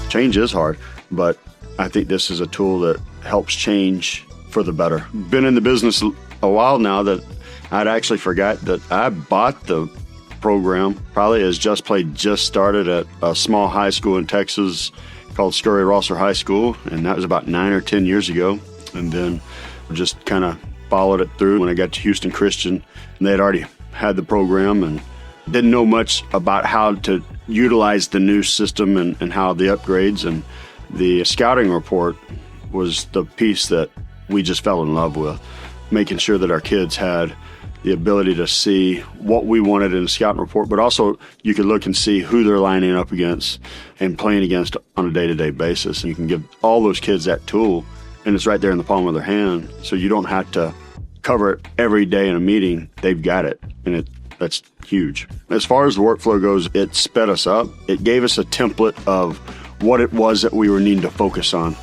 Change is hard, but I think this is a tool that helps change for the better. Been in the business a while now that I'd actually forgot that I bought the program probably as Just Play just started at a small high school in Texas called Scurry-Rosser High School, and that was about 9 or 10 years ago. And then just kind of followed it through when I got to Houston Christian, and they had already had the program and didn't know much about how to utilize the new system and how the upgrades, and the scouting report was the piece that we just fell in love with, making sure that our kids had the ability to see what we wanted in a scouting report, but also you could look and see who they're lining up against and playing against on a day-to-day basis. And you can give all those kids that tool, and it's right there in the palm of their hand, so you don't have to cover it every day in a meeting. They've got it, and that's huge. As far as the workflow goes, it sped us up. It gave us a template of what it was that we were needing to focus on.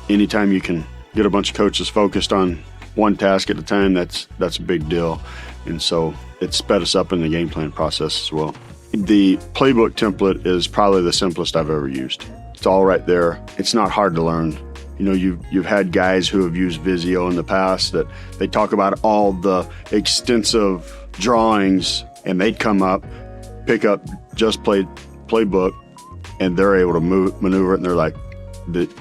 Anytime you can get a bunch of coaches focused on one task at a time, that's a big deal. And so it sped us up in the game plan process as well. The playbook template is probably the simplest I've ever used. It's all right there. It's not hard to learn. You know, you've had guys who have used Visio in the past that they talk about all the extensive drawings, and they'd come up, pick up Just Play playbook, and they're able to maneuver it, and they're like,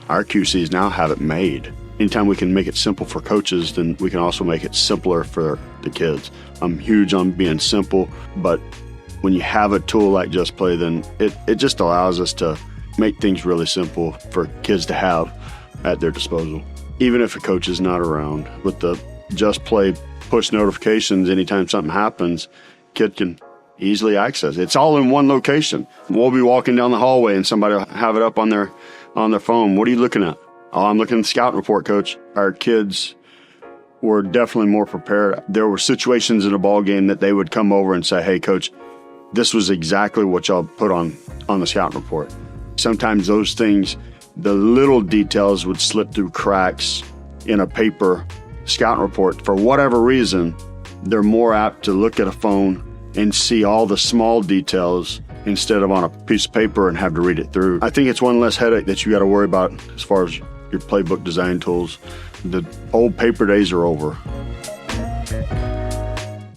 our QCs now have it made. Anytime we can make it simple for coaches, then we can also make it simpler for the kids. I'm huge on being simple, but when you have a tool like Just Play, then it just allows us to make things really simple for kids to have at their disposal. Even if a coach is not around, with the Just Play push notifications, anytime something happens, kid can easily access it. It's all in one location. We'll be walking down the hallway and somebody will have it up on their phone. What are you looking at? Oh, I'm looking at the scouting report, coach. Our kids were definitely more prepared. There were situations in a ball game that they would come over and say, hey, coach, this was exactly what y'all put on the scouting report. Sometimes those things, the little details would slip through cracks in a paper scouting report. For whatever reason, they're more apt to look at a phone and see all the small details instead of on a piece of paper and have to read it through. I think it's one less headache that you got to worry about as far as your playbook design tools. The old paper days are over.